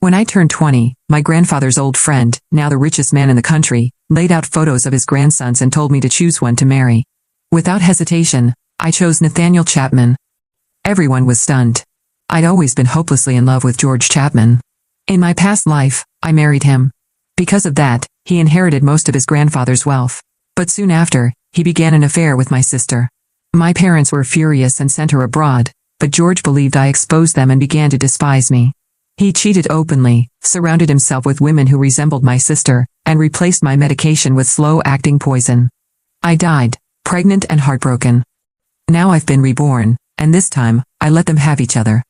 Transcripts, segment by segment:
When I turned 20, my grandfather's old friend, now the richest man in the country, laid out photos of his grandsons and told me to choose one to marry. Without hesitation, I chose Nathaniel Chapman. Everyone was stunned. I'd always been hopelessly in love with George Chapman. In my past life, I married him. Because of that, he inherited most of his grandfather's wealth. But soon after, he began an affair with my sister. My parents were furious and sent her abroad, but George believed I exposed them and began to despise me. He cheated openly, surrounded himself with women who resembled my sister, and replaced my medication with slow-acting poison. I died, pregnant and heartbroken. Now I've been reborn, and this time, I let them have each other.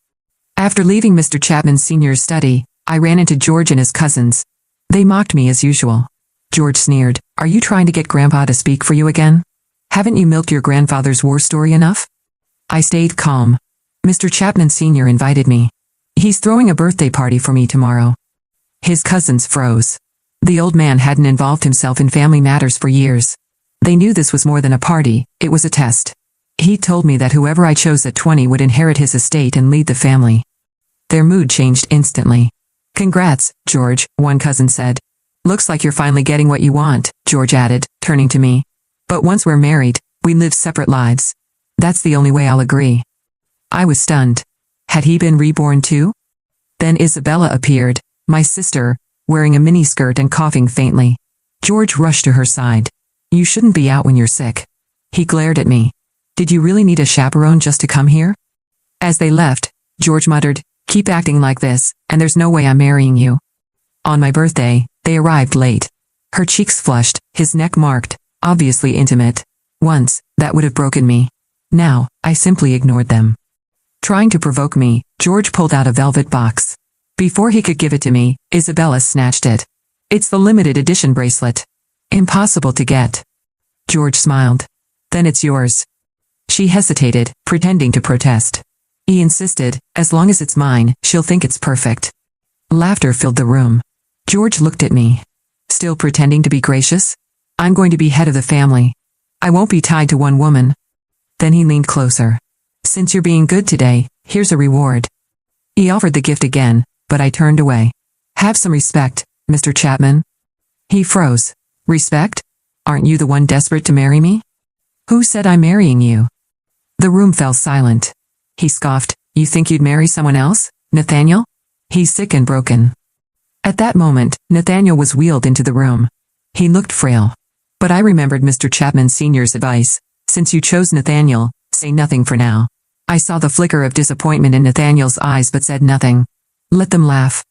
After leaving Mr. Chapman Sr.'s study, I ran into George and his cousins. They mocked me as usual. George sneered, "Are you trying to get Grandpa to speak for you again? Haven't you milked your grandfather's war story enough?" I stayed calm. Mr. Chapman Sr. invited me. "He's throwing a birthday party for me tomorrow." His cousins froze. The old man hadn't involved himself in family matters for years. They knew this was more than a party, it was a test. He told me that whoever I chose at 20 would inherit his estate and lead the family. Their mood changed instantly. "Congrats, George," one cousin said. "Looks like you're finally getting what you want," George added, turning to me. "But once we're married, we live separate lives. That's the only way I'll agree." I was stunned. Had he been reborn too? Then Isabella appeared, my sister, wearing a miniskirt and coughing faintly. George rushed to her side. "You shouldn't be out when you're sick." He glared at me. "Did you really need a chaperone just to come here?" As they left, George muttered, "Keep acting like this, and there's no way I'm marrying you." On my birthday, they arrived late. Her cheeks flushed, his neck marked, obviously intimate. Once, that would have broken me. Now, I simply ignored them. Trying to provoke me, George pulled out a velvet box. Before he could give it to me, Isabella snatched it. "It's the limited edition bracelet. Impossible to get." George smiled. "Then it's yours." She hesitated, pretending to protest. He insisted, "As long as it's mine, she'll think it's perfect." Laughter filled the room. George looked at me. "Still pretending to be gracious? I'm going to be head of the family. I won't be tied to one woman." Then he leaned closer. "Since you're being good today, here's a reward." He offered the gift again, but I turned away. "Have some respect, Mr. Chapman." He froze. "Respect? Aren't you the one desperate to marry me?" "Who said I'm marrying you?" The room fell silent. He scoffed, "You think you'd marry someone else, Nathaniel? He's sick and broken." At that moment, Nathaniel was wheeled into the room. He looked frail. But I remembered Mr. Chapman Sr.'s advice. "Since you chose Nathaniel, say nothing for now." I saw the flicker of disappointment in Nathaniel's eyes but said nothing. Let them laugh.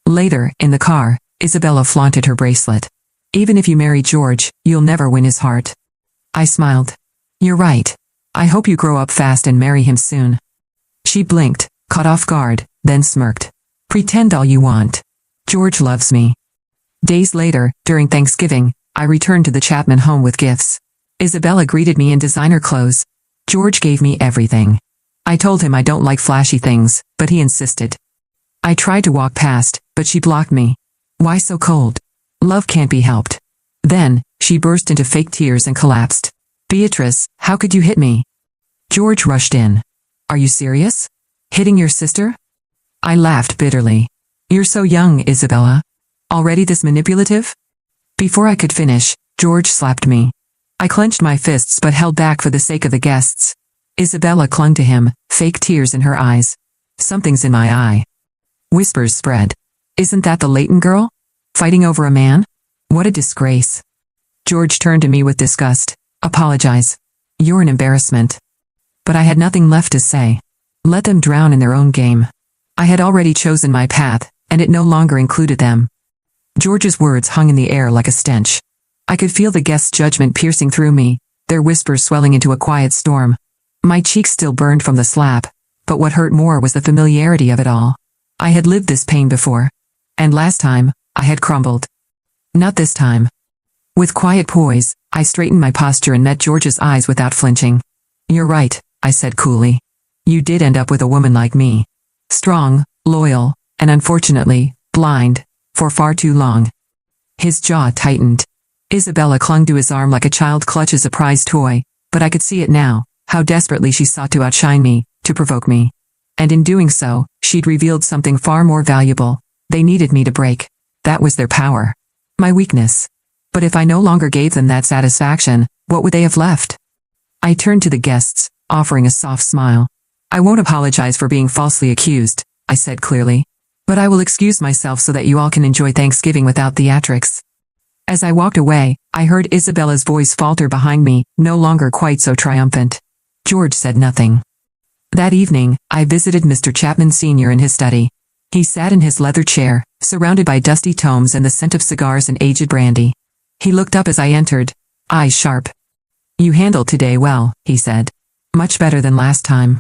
Later, in the car, Isabella flaunted her bracelet. "Even if you marry George, you'll never win his heart." I smiled. "You're right. I hope you grow up fast and marry him soon." She blinked, caught off guard, then smirked. "Pretend all you want. George loves me." Days later, during Thanksgiving, I returned to the Chapman home with gifts. Isabella greeted me in designer clothes. George gave me everything. I told him I don't like flashy things, but he insisted. I tried to walk past, but she blocked me. "Why so cold? Love can't be helped." Then, she burst into fake tears and collapsed. "Beatrice, how could you hit me?" George rushed in. "Are you serious? Hitting your sister?" I laughed bitterly. "You're so young, Isabella. Already this manipulative?" Before I could finish, George slapped me. I clenched my fists but held back for the sake of the guests. Isabella clung to him, fake tears in her eyes. "Something's in my eye." Whispers spread. "Isn't that the Leighton girl? Fighting over a man? What a disgrace." George turned to me with disgust. "Apologize. You're an embarrassment." But I had nothing left to say. Let them drown in their own game. I had already chosen my path, and it no longer included them. George's words hung in the air like a stench. I could feel the guests' judgment piercing through me, their whispers swelling into a quiet storm. My cheeks still burned from the slap, but what hurt more was the familiarity of it all. I had lived this pain before. And last time, I had crumbled. Not this time. With quiet poise, I straightened my posture and met George's eyes without flinching. "You're right," I said coolly. "You did end up with a woman like me. Strong, loyal, and unfortunately, blind, for far too long." His jaw tightened. Isabella clung to his arm like a child clutches a prized toy, but I could see it now, how desperately she sought to outshine me, to provoke me. And in doing so, she'd revealed something far more valuable, They needed me to break. That was their power. My weakness. But if I no longer gave them that satisfaction, what would they have left? I turned to the guests, offering a soft smile. I won't apologize for being falsely accused, I said clearly. But I will excuse myself so that you all can enjoy Thanksgiving without theatrics. As I walked away, I heard Isabella's voice falter behind me, no longer quite so triumphant. George said nothing. That evening, I visited Mr. Chapman Sr. in his study. He sat in his leather chair, surrounded by dusty tomes and the scent of cigars and aged brandy. He looked up as I entered, eyes sharp. You handled today well, he said. Much better than last time.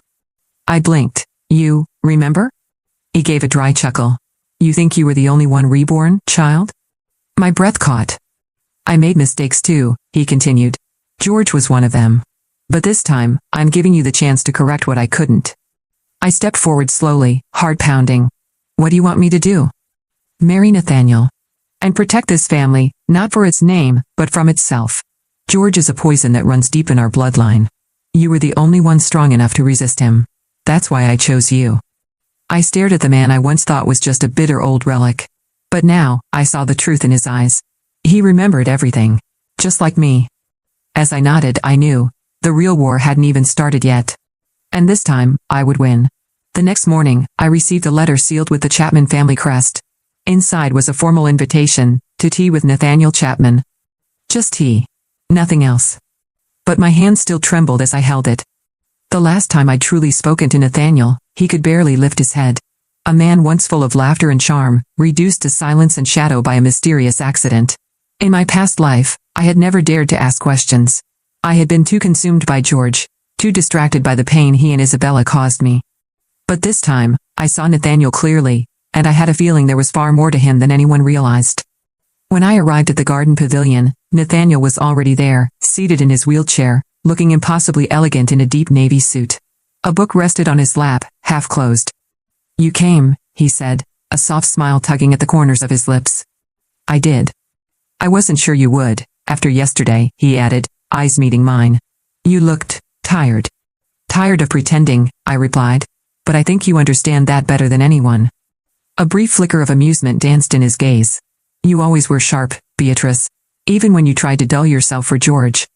I blinked. You, remember? He gave a dry chuckle. You think you were the only one reborn, child? My breath caught. I made mistakes too, he continued. George was one of them. But this time, I'm giving you the chance to correct what I couldn't. I stepped forward slowly, heart pounding. What do you want me to do? Marry Nathaniel. And protect this family, not for its name, but from itself. George is a poison that runs deep in our bloodline. You were the only one strong enough to resist him. That's why I chose you. I stared at the man I once thought was just a bitter old relic. But now, I saw the truth in his eyes. He remembered everything. Just like me. As I nodded, I knew. The real war hadn't even started yet. And this time, I would win. The next morning, I received a letter sealed with the Chapman family crest. Inside was a formal invitation, to tea with Nathaniel Chapman. Just tea. Nothing else. But my hand still trembled as I held it. The last time I'd truly spoken to Nathaniel, he could barely lift his head. A man once full of laughter and charm, reduced to silence and shadow by a mysterious accident. In my past life, I had never dared to ask questions. I had been too consumed by George, too distracted by the pain he and Isabella caused me. But this time, I saw Nathaniel clearly, and I had a feeling there was far more to him than anyone realized. When I arrived at the garden pavilion, Nathaniel was already there, seated in his wheelchair, looking impossibly elegant in a deep navy suit. A book rested on his lap, half closed. You came, he said, a soft smile tugging at the corners of his lips. I did. I wasn't sure you would, after yesterday, he added, eyes meeting mine. You looked tired. Tired of pretending, I replied. But I think you understand that better than anyone. A brief flicker of amusement danced in his gaze. You always were sharp, Beatrice, even when you tried to dull yourself for George.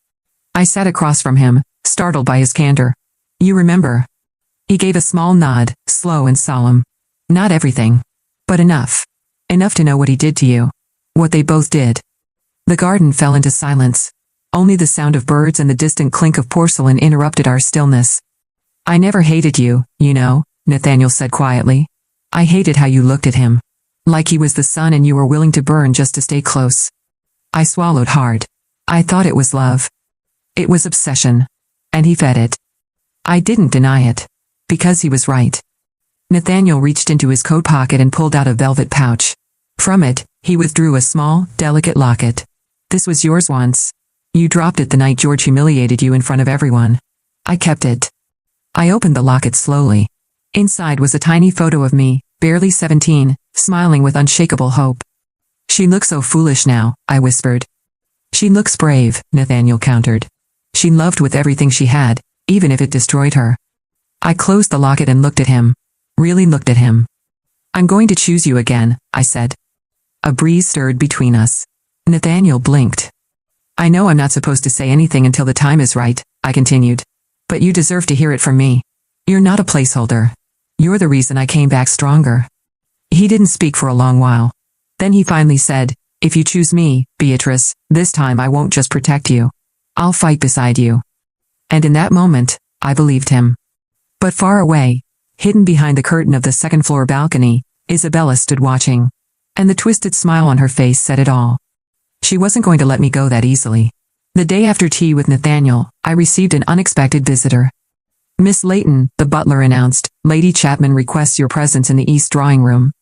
I sat across from him, startled by his candor. You remember? He gave a small nod, slow and solemn. Not everything. But enough. Enough to know what he did to you. What they both did. The garden fell into silence. Only the sound of birds and the distant clink of porcelain interrupted our stillness. I never hated you, you know, Nathaniel said quietly. I hated how you looked at him. Like he was the sun and you were willing to burn just to stay close. I swallowed hard. I thought it was love. It was obsession. And he fed it. I didn't deny it. Because he was right. Nathaniel reached into his coat pocket and pulled out a velvet pouch. From it, he withdrew a small, delicate locket. This was yours once. You dropped it the night George humiliated you in front of everyone. I kept it. I opened the locket slowly. Inside was a tiny photo of me, barely 17, smiling with unshakable hope. She looks so foolish now, I whispered. She looks brave, Nathaniel countered. She loved with everything she had, even if it destroyed her. I closed the locket and looked at him. Really looked at him. I'm going to choose you again, I said. A breeze stirred between us. Nathaniel blinked. I know I'm not supposed to say anything until the time is right, I continued. But you deserve to hear it from me. You're not a placeholder. You're the reason I came back stronger. He didn't speak for a long while. Then he finally said, if you choose me, Beatrice, this time I won't just protect you. I'll fight beside you. And in that moment, I believed him. But far away, hidden behind the curtain of the second-floor balcony, Isabella stood watching. And the twisted smile on her face said it all. She wasn't going to let me go that easily. The day after tea with Nathaniel, I received an unexpected visitor. Miss Layton, the butler announced, Lady Chapman requests your presence in the East drawing room.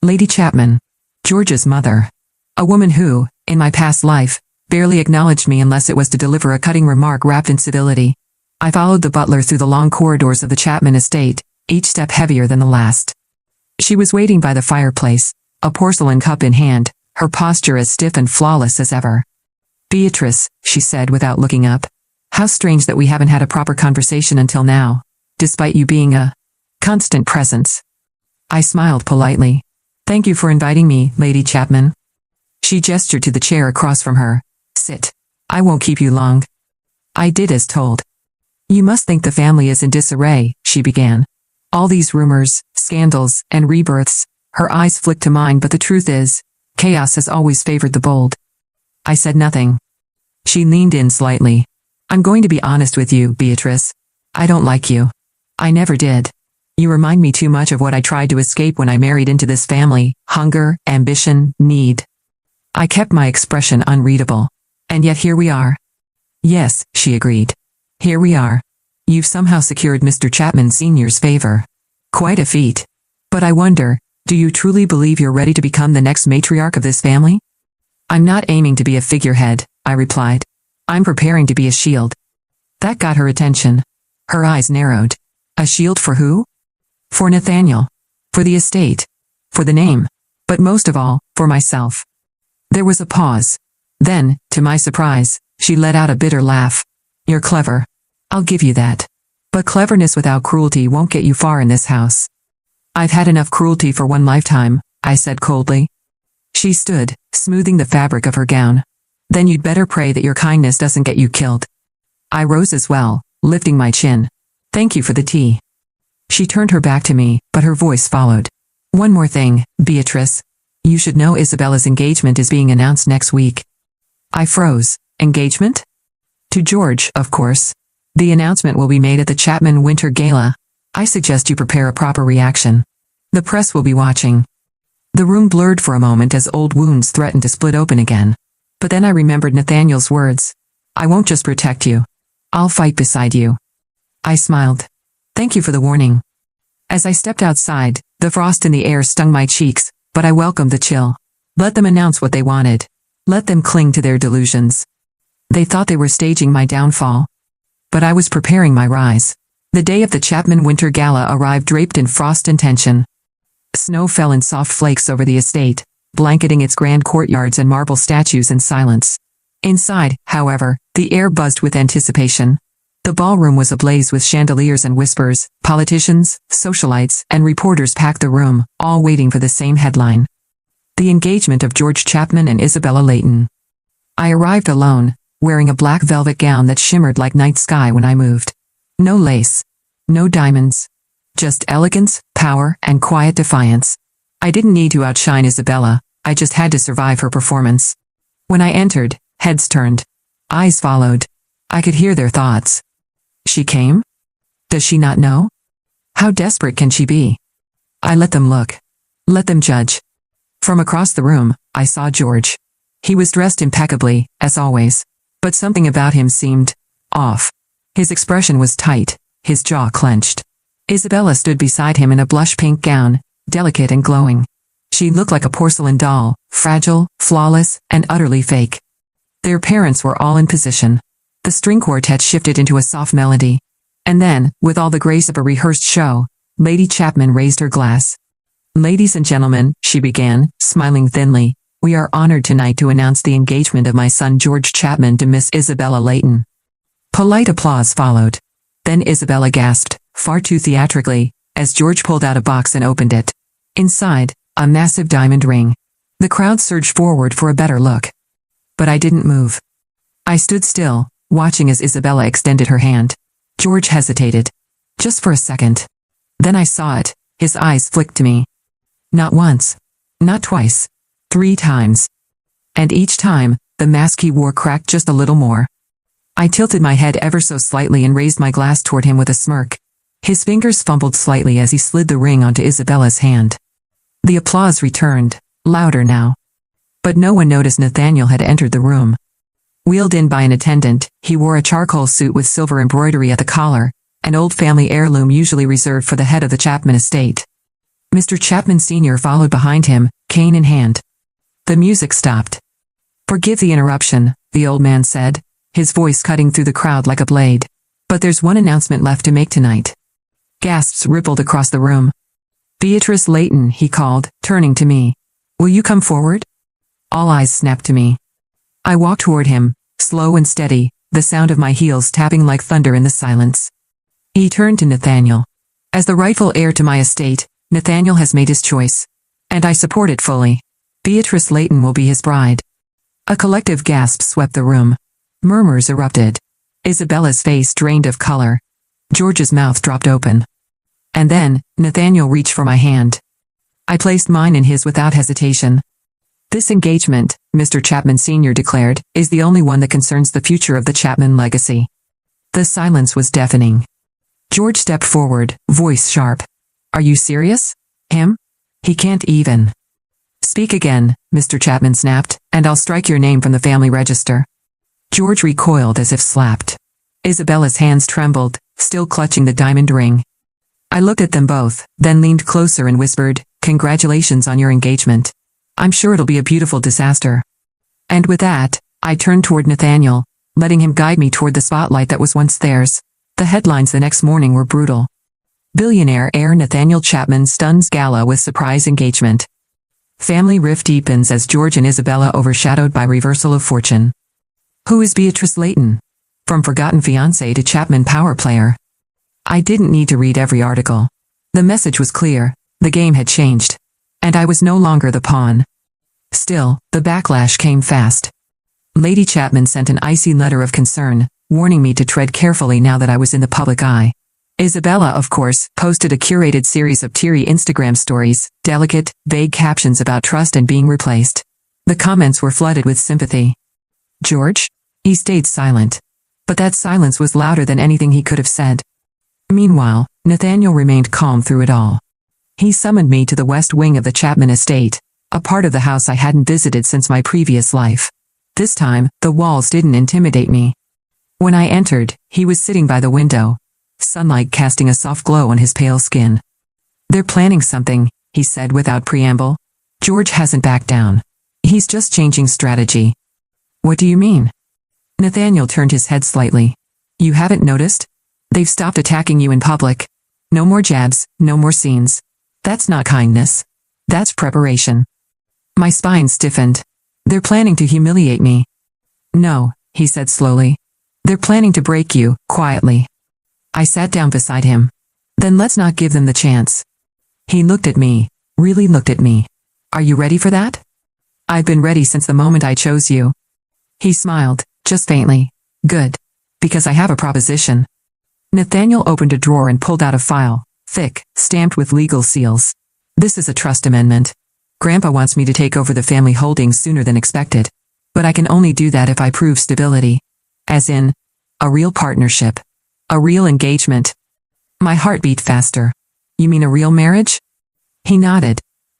Lady Chapman. George's mother. A woman who, in my past life, barely acknowledged me unless it was to deliver a cutting remark wrapped in civility. I followed the butler through the long corridors of the Chapman estate, each step heavier than the last. She was waiting by the fireplace, a porcelain cup in hand, her posture as stiff and flawless as ever. Beatrice, she said without looking up. How strange that we haven't had a proper conversation until now, despite you being a constant presence. I smiled politely. Thank you for inviting me, Lady Chapman. She gestured to the chair across from her. Sit. I won't keep you long. I did as told. You must think the family is in disarray, she began. All these rumors, scandals, and rebirths. Her eyes flicked to mine, but the truth is, chaos has always favored the bold. I said nothing. She leaned in slightly. I'm going to be honest with you, Beatrice. I don't like you. I never did. You remind me too much of what I tried to escape when I married into this family: hunger, ambition, need. I kept my expression unreadable. And yet here we are. Yes, she agreed. Here we are. You've somehow secured Mr. Chapman Sr.'s favor. Quite a feat. But I wonder, do you truly believe you're ready to become the next matriarch of this family? I'm not aiming to be a figurehead, I replied. I'm preparing to be a shield. That got her attention. Her eyes narrowed. A shield for who? For Nathaniel. For the estate. For the name. But most of all, for myself. There was a pause. Then, to my surprise, she let out a bitter laugh. You're clever. I'll give you that. But cleverness without cruelty won't get you far in this house. I've had enough cruelty for one lifetime, I said coldly. She stood, smoothing the fabric of her gown. Then you'd better pray that your kindness doesn't get you killed. I rose as well, lifting my chin. Thank you for the tea. She turned her back to me, but her voice followed. One more thing, Beatrice. You should know Isabella's engagement is being announced next week. I froze. Engagement? To George, of course. The announcement will be made at the Chapman Winter Gala. I suggest you prepare a proper reaction. The press will be watching. The room blurred for a moment as old wounds threatened to split open again. But then I remembered Nathaniel's words. I won't just protect you. I'll fight beside you. I smiled. Thank you for the warning. As I stepped outside, the frost in the air stung my cheeks, but I welcomed the chill. Let them announce what they wanted. Let them cling to their delusions. They thought they were staging my downfall. But I was preparing my rise. The day of the Chapman Winter Gala arrived draped in frost and tension. Snow fell in soft flakes over the estate, blanketing its grand courtyards and marble statues in silence. Inside, however, the air buzzed with anticipation. The ballroom was ablaze with chandeliers and whispers. Politicians, socialites, and reporters packed the room, all waiting for the same headline. The engagement of George Chapman and Isabella Layton. I arrived alone, wearing a black velvet gown that shimmered like night sky when I moved. No lace. No diamonds. Just elegance, power, and quiet defiance. I didn't need to outshine Isabella, I just had to survive her performance. When I entered, heads turned. Eyes followed. I could hear their thoughts. She came? Does she not know? How desperate can she be? I let them look. Let them judge. From across the room, I saw George. He was dressed impeccably, as always. But something about him seemed off. His expression was tight, his jaw clenched. Isabella stood beside him in a blush pink gown, delicate and glowing. She looked like a porcelain doll, fragile, flawless, and utterly fake. Their parents were all in position. The string quartet shifted into a soft melody. And then, with all the grace of a rehearsed show, Lady Chapman raised her glass. Ladies and gentlemen, she began, smiling thinly, we are honored tonight to announce the engagement of my son George Chapman to Miss Isabella Layton. Polite applause followed. Then Isabella gasped, far too theatrically, as George pulled out a box and opened it. Inside, a massive diamond ring. The crowd surged forward for a better look. But I didn't move. I stood still, watching as Isabella extended her hand. George hesitated. Just for a second. Then I saw it, his eyes flicked to me. Not once. Not twice. 3 times. And each time, the mask he wore cracked just a little more. I tilted my head ever so slightly and raised my glass toward him with a smirk. His fingers fumbled slightly as he slid the ring onto Isabella's hand. The applause returned, louder now. But no one noticed Nathaniel had entered the room. Wheeled in by an attendant, he wore a charcoal suit with silver embroidery at the collar, an old family heirloom usually reserved for the head of the Chapman estate. Mr. Chapman Sr. followed behind him, cane in hand. The music stopped. Forgive the interruption, the old man said, his voice cutting through the crowd like a blade. But there's one announcement left to make tonight. Gasps rippled across the room. Beatrice Layton, he called, turning to me. Will you come forward? All eyes snapped to me. I walked toward him, slow and steady, the sound of my heels tapping like thunder in the silence. He turned to Nathaniel. As the rightful heir to my estate, Nathaniel has made his choice. And I support it fully. Beatrice Layton will be his bride. A collective gasp swept the room. Murmurs erupted. Isabella's face drained of color. George's mouth dropped open. And then, Nathaniel reached for my hand. I placed mine in his without hesitation. This engagement, Mr. Chapman Sr. declared, is the only one that concerns the future of the Chapman legacy. The silence was deafening. George stepped forward, voice sharp. Are you serious? Him? He can't even. Speak again, Mr. Chapman snapped, and I'll strike your name from the family register. George recoiled as if slapped. Isabella's hands trembled, still clutching the diamond ring. I looked at them both, then leaned closer and whispered, Congratulations on your engagement. I'm sure it'll be a beautiful disaster. And with that, I turned toward Nathaniel, letting him guide me toward the spotlight that was once theirs. The headlines the next morning were brutal. Billionaire heir Nathaniel Chapman stuns gala with surprise engagement. Family rift deepens as George and Isabella overshadowed by reversal of fortune. Who is Beatrice Layton? From forgotten fiancé to Chapman power player. I didn't need to read every article. The message was clear, the game had changed. And I was no longer the pawn. Still, the backlash came fast. Lady Chapman sent an icy letter of concern, warning me to tread carefully now that I was in the public eye. Isabella, of course, posted a curated series of teary Instagram stories, delicate, vague captions about trust and being replaced. The comments were flooded with sympathy. George? He stayed silent. But that silence was louder than anything he could have said. Meanwhile, Nathaniel remained calm through it all. He summoned me to the west wing of the Chapman estate, a part of the house I hadn't visited since my previous life. This time, the walls didn't intimidate me. When I entered, he was sitting by the window, sunlight casting a soft glow on his pale skin. They're planning something, he said without preamble. George hasn't backed down. He's just changing strategy. What do you mean? Nathaniel turned his head slightly. You haven't noticed? They've stopped attacking you in public. No more jabs, no more scenes. That's not kindness. That's preparation. My spine stiffened. They're planning to humiliate me. No, he said slowly. They're planning to break you, quietly. I sat down beside him. Then let's not give them the chance. He looked at me, really looked at me. Are you ready for that? I've been ready since the moment I chose you. He smiled, just faintly. Good. Because I have a proposition. Nathaniel opened a drawer and pulled out a file, thick, stamped with legal seals. This is a trust amendment. Grandpa wants me to take over the family holdings sooner than expected. But I can only do that if I prove stability. As in, a real partnership. A real engagement. My heart beat faster. You mean a real marriage? He nodded.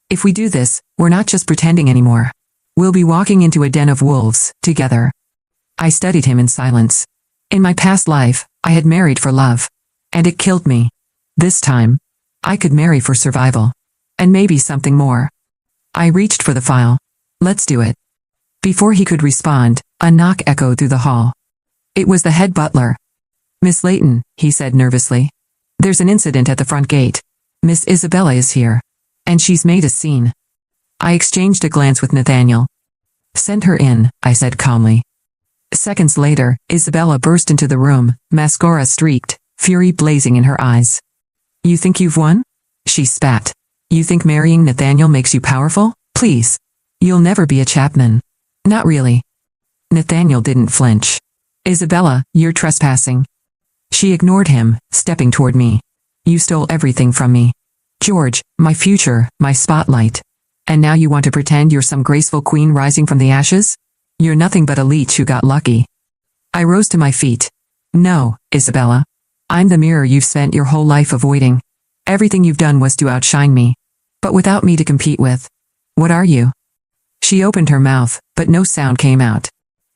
If we do this, we're not just pretending anymore. We'll be walking into a den of wolves, together. I studied him in silence. In my past life, I had married for love. And it killed me. This time, I could marry for survival. And maybe something more. I reached for the file. Let's do it. Before he could respond, a knock echoed through the hall. It was the head butler. Miss Layton, he said nervously. There's an incident at the front gate. Miss Isabella is here. And she's made a scene. I exchanged a glance with Nathaniel. Send her in, I said calmly. Seconds later, Isabella burst into the room, mascara streaked, fury blazing in her eyes. You think you've won? She spat. You think marrying Nathaniel makes you powerful? Please. You'll never be a Chapman. Not really. Nathaniel didn't flinch. Isabella, you're trespassing. She ignored him, stepping toward me. You stole everything from me. George, my future, my spotlight. And now you want to pretend you're some graceful queen rising from the ashes? You're nothing but a leech who got lucky. I rose to my feet. No, Isabella. I'm the mirror you've spent your whole life avoiding. Everything you've done was to outshine me. But without me to compete with. What are you? She opened her mouth, but no sound came out.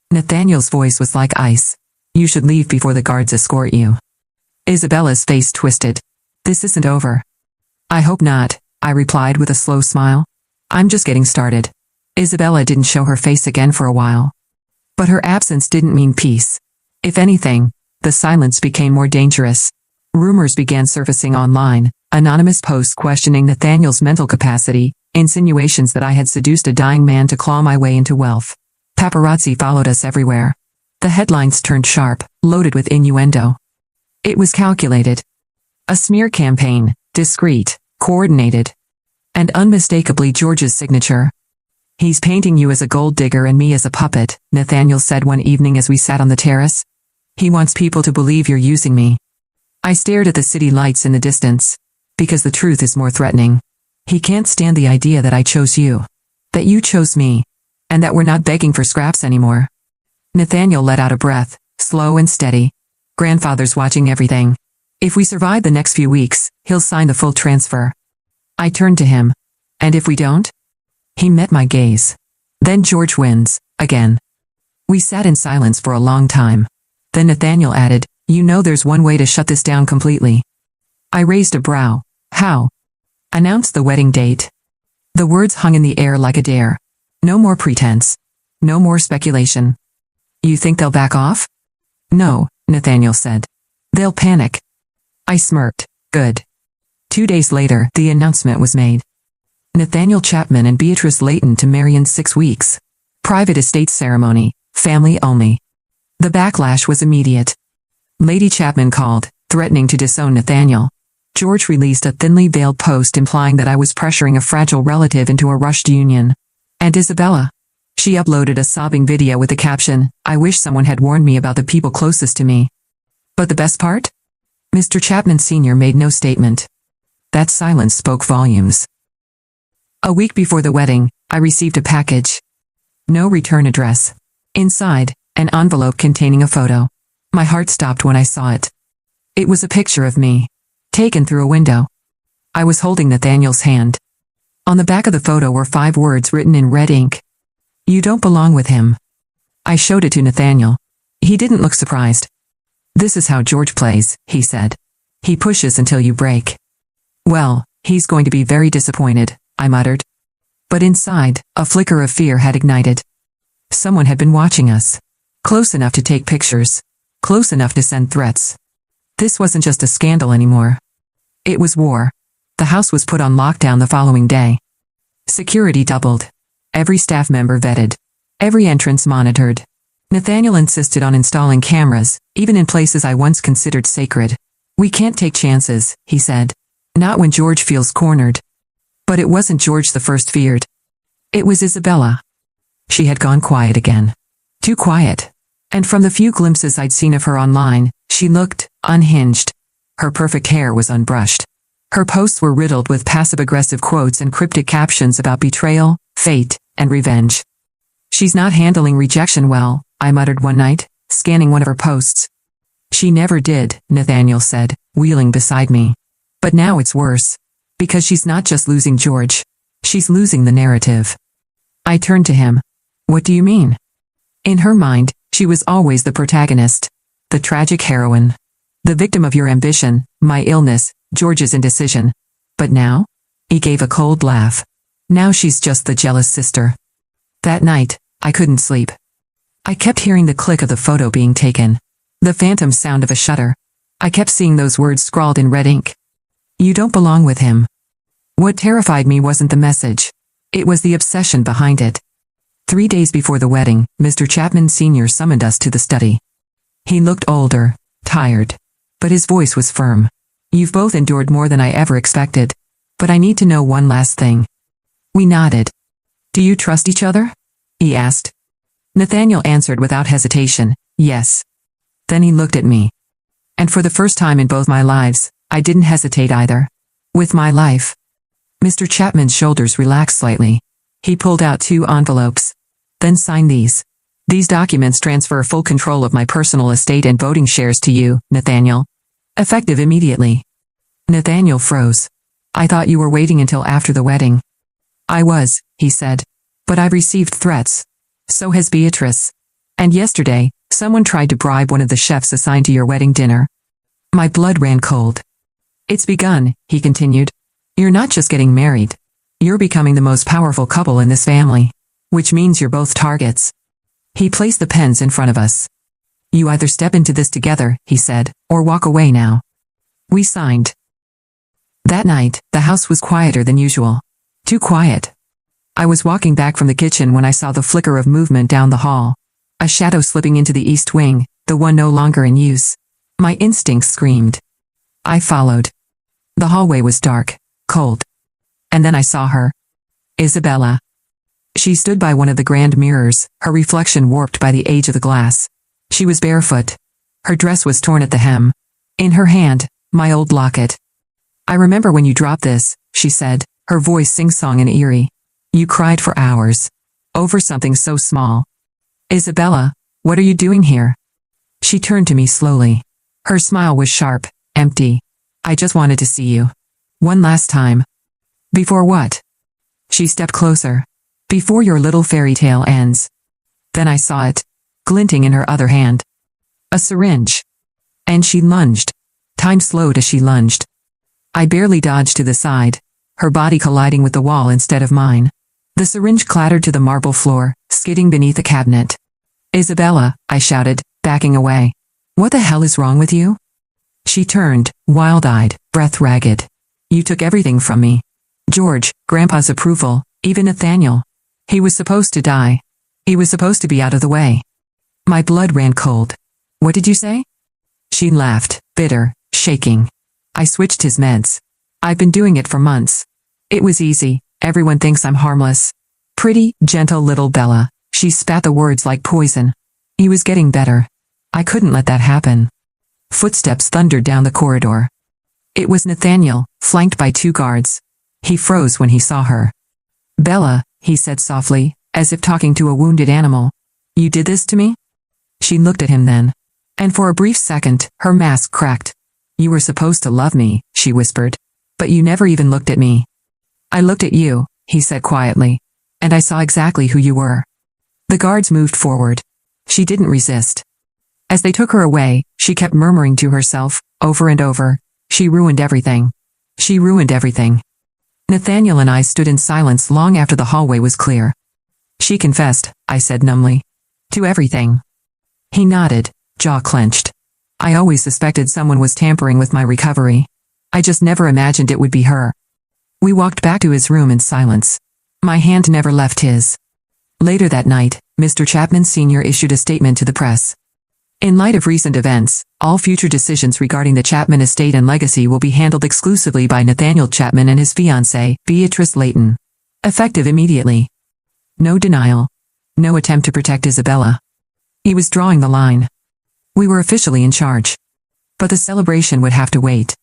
Nathaniel's voice was like ice. You should leave before the guards escort you. Isabella's face twisted. This isn't over. I hope not, I replied with a slow smile. I'm just getting started. Isabella didn't show her face again for a while. But her absence didn't mean peace. If anything, the silence became more dangerous. Rumors began surfacing online, anonymous posts questioning Nathaniel's mental capacity, insinuations that I had seduced a dying man to claw my way into wealth. Paparazzi followed us everywhere. The headlines turned sharp, loaded with innuendo. It was calculated. A smear campaign, discreet, coordinated. And unmistakably George's signature. "He's painting you as a gold digger and me as a puppet," Nathaniel said one evening as we sat on the terrace. "He wants people to believe you're using me." I stared at the city lights in the distance. Because the truth is more threatening. He can't stand the idea that I chose you. That you chose me. And that we're not begging for scraps anymore. Nathaniel let out a breath, slow and steady. "Grandfather's watching everything. If we survive the next few weeks, he'll sign the full transfer." I turned to him. "And if we don't?" He met my gaze. "Then George wins, again." We sat in silence for a long time. Then Nathaniel added, "You know there's one way to shut this down completely." I raised a brow. "How?" "Announce the wedding date." The words hung in the air like a dare. No more pretense. No more speculation. "You think they'll back off?" "No," Nathaniel said. "They'll panic." I smirked. "Good." 2 days later, the announcement was made. Nathaniel Chapman and Beatrice Layton to marry in 6 weeks. Private estate ceremony, family only. The backlash was immediate. Lady Chapman called, threatening to disown Nathaniel. George released a thinly veiled post implying that I was pressuring a fragile relative into a rushed union. And Isabella? She uploaded a sobbing video with the caption, "I wish someone had warned me about the people closest to me." But the best part? Mr. Chapman Sr. made no statement. That silence spoke volumes. A week before the wedding, I received a package. No return address. Inside, an envelope containing a photo. My heart stopped when I saw it. It was a picture of me. Taken through a window. I was holding Nathaniel's hand. On the back of the photo were 5 words written in red ink. "You don't belong with him." I showed it to Nathaniel. He didn't look surprised. "This is how George plays," he said. "He pushes until you break." "Well, he's going to be very disappointed," I muttered. But inside, a flicker of fear had ignited. Someone had been watching us. Close enough to take pictures. Close enough to send threats. This wasn't just a scandal anymore. It was war. The house was put on lockdown the following day. Security doubled. Every staff member vetted. Every entrance monitored. Nathaniel insisted on installing cameras, even in places I once considered sacred. "We can't take chances," he said. "Not when George feels cornered." But it wasn't George the first feared. It was Isabella. She had gone quiet again. Too quiet. And from the few glimpses I'd seen of her online, she looked unhinged. Her perfect hair was unbrushed. Her posts were riddled with passive-aggressive quotes and cryptic captions about betrayal, fate, and revenge. "She's not handling rejection well," I muttered one night, scanning one of her posts. "She never did," Nathaniel said, wheeling beside me. "But now it's worse. Because she's not just losing George. She's losing the narrative." I turned to him. "What do you mean?" In her mind, she was always the protagonist. The tragic heroine. The victim of your ambition, my illness, George's indecision. But now? He gave a cold laugh. Now she's just the jealous sister. That night, I couldn't sleep. I kept hearing the click of the photo being taken. The phantom sound of a shutter. I kept seeing those words scrawled in red ink. "You don't belong with him." What terrified me wasn't the message. It was the obsession behind it. 3 days before the wedding, Mr. Chapman Sr. summoned us to the study. He looked older, tired. But his voice was firm. "You've both endured more than I ever expected. But I need to know one last thing." We nodded. "Do you trust each other?" he asked. Nathaniel answered without hesitation, "Yes." Then he looked at me. And for the first time in both my lives, I didn't hesitate either. With my life. Mr. Chapman's shoulders relaxed slightly. He pulled out 2 envelopes. "Then sign these. These documents transfer full control of my personal estate and voting shares to you, Nathaniel. Effective immediately." Nathaniel froze. "I thought you were waiting until after the wedding." "I was," he said. "But I've received threats. So has Beatrice. And yesterday, someone tried to bribe one of the chefs assigned to your wedding dinner." My blood ran cold. "It's begun," he continued. "You're not just getting married. You're becoming the most powerful couple in this family. Which means you're both targets." He placed the pens in front of us. "You either step into this together," he said, "or walk away now." We signed. That night, the house was quieter than usual. Too quiet. I was walking back from the kitchen when I saw the flicker of movement down the hall. A shadow slipping into the east wing, the one no longer in use. My instincts screamed. I followed. The hallway was dark, cold. And then I saw her. Isabella. She stood by one of the grand mirrors, her reflection warped by the age of the glass. She was barefoot. Her dress was torn at the hem. In her hand, my old locket. I remember when you dropped this, she said, her voice sing-song and eerie. You cried for hours. Over something so small. Isabella, what are you doing here? She turned to me slowly. Her smile was sharp, empty. I just wanted to see you. One last time. Before what? She stepped closer. Before your little fairy tale ends. Then I saw it, glinting in her other hand. A syringe. And she lunged. Time slowed as she lunged. I barely dodged to the side, her body colliding with the wall instead of mine. The syringe clattered to the marble floor, skidding beneath a cabinet. Isabella, I shouted, backing away. What the hell is wrong with you? She turned, wild-eyed, breath ragged. You took everything from me. George, Grandpa's approval, even Nathaniel. He was supposed to die. He was supposed to be out of the way. My blood ran cold. What did you say? She laughed, bitter, shaking. I switched his meds. I've been doing it for months. It was easy, everyone thinks I'm harmless. Pretty, gentle little Bella, she spat the words like poison. He was getting better. I couldn't let that happen. Footsteps thundered down the corridor. It was Nathaniel, flanked by 2 guards. He froze when he saw her. Bella, he said softly, as if talking to a wounded animal. You did this to me? She looked at him then. And for a brief second, her mask cracked. You were supposed to love me, she whispered. But you never even looked at me. I looked at you, he said quietly. And I saw exactly who you were. The guards moved forward. She didn't resist. As they took her away, she kept murmuring to herself, over and over. She ruined everything. She ruined everything. Nathaniel and I stood in silence long after the hallway was clear. She confessed, I said numbly. To everything. He nodded, jaw clenched. I always suspected someone was tampering with my recovery. I just never imagined it would be her. We walked back to his room in silence. My hand never left his. Later that night, Mr. Chapman Sr. issued a statement to the press. In light of recent events, all future decisions regarding the Chapman estate and legacy will be handled exclusively by Nathaniel Chapman and his fiancée, Beatrice Layton. Effective immediately. No denial. No attempt to protect Isabella. He was drawing the line. We were officially in charge. But the celebration would have to wait.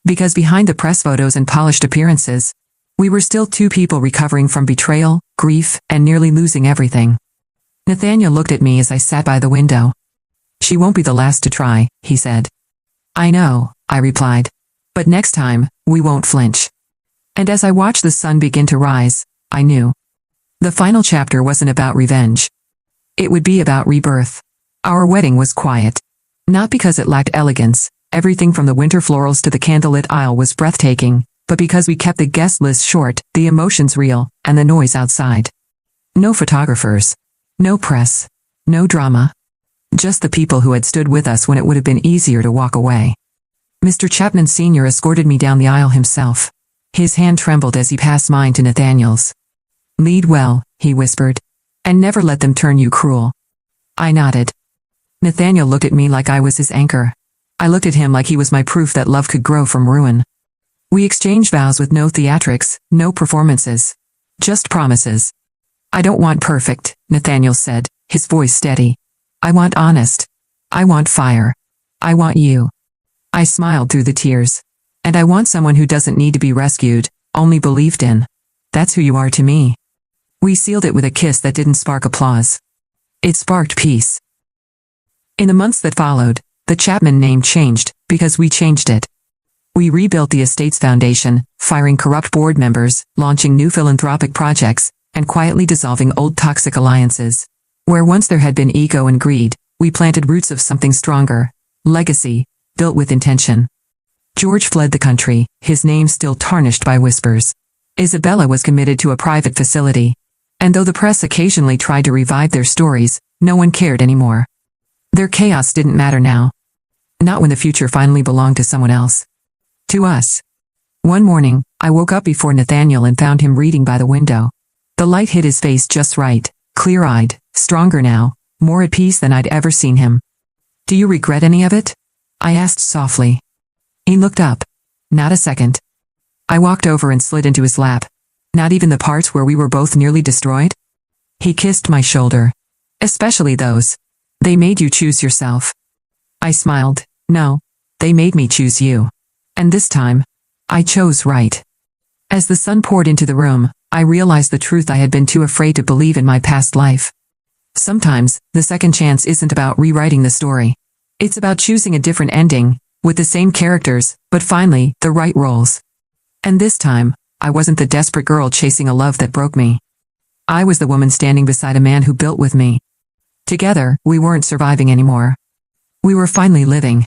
Because behind the press photos and polished appearances, we were still 2 people recovering from betrayal, grief, and nearly losing everything. Nathaniel looked at me as I sat by the window. She won't be the last to try, he said. I know, I replied. But next time, we won't flinch. And as I watched the sun begin to rise, I knew. The final chapter wasn't about revenge. It would be about rebirth. Our wedding was quiet. Not because it lacked elegance, everything from the winter florals to the candlelit aisle was breathtaking, but because we kept the guest list short, the emotions real, and the noise outside. No photographers. No press. No drama. Just the people who had stood with us when it would have been easier to walk away. Mr. Chapman Sr. escorted me down the aisle himself. His hand trembled as he passed mine to Nathaniel's. Lead well, he whispered. And never let them turn you cruel. I nodded. Nathaniel looked at me like I was his anchor. I looked at him like he was my proof that love could grow from ruin. We exchanged vows with no theatrics, no performances. Just promises. I don't want perfect, Nathaniel said, his voice steady. I want honest. I want fire. I want you. I smiled through the tears. And I want someone who doesn't need to be rescued, only believed in. That's who you are to me. We sealed it with a kiss that didn't spark applause. It sparked peace. In the months that followed, the Chapman name changed, because we changed it. We rebuilt the estate's foundation, firing corrupt board members, launching new philanthropic projects, and quietly dissolving old toxic alliances. Where once there had been ego and greed, we planted roots of something stronger. Legacy, built with intention. George fled the country, his name still tarnished by whispers. Isabella was committed to a private facility. And though the press occasionally tried to revive their stories, no one cared anymore. Their chaos didn't matter now. Not when the future finally belonged to someone else. To us. One morning, I woke up before Nathaniel and found him reading by the window. The light hit his face just right, clear-eyed, stronger now, more at peace than I'd ever seen him. Do you regret any of it? I asked softly. He looked up. Not a second. I walked over and slid into his lap. Not even the parts where we were both nearly destroyed? He kissed my shoulder. Especially those. They made you choose yourself. I smiled. No. They made me choose you. And this time, I chose right. As the sun poured into the room, I realized the truth I had been too afraid to believe in my past life. Sometimes, the second chance isn't about rewriting the story. It's about choosing a different ending, with the same characters, but finally, the right roles. And this time, I wasn't the desperate girl chasing a love that broke me. I was the woman standing beside a man who built with me. Together, we weren't surviving anymore. We were finally living.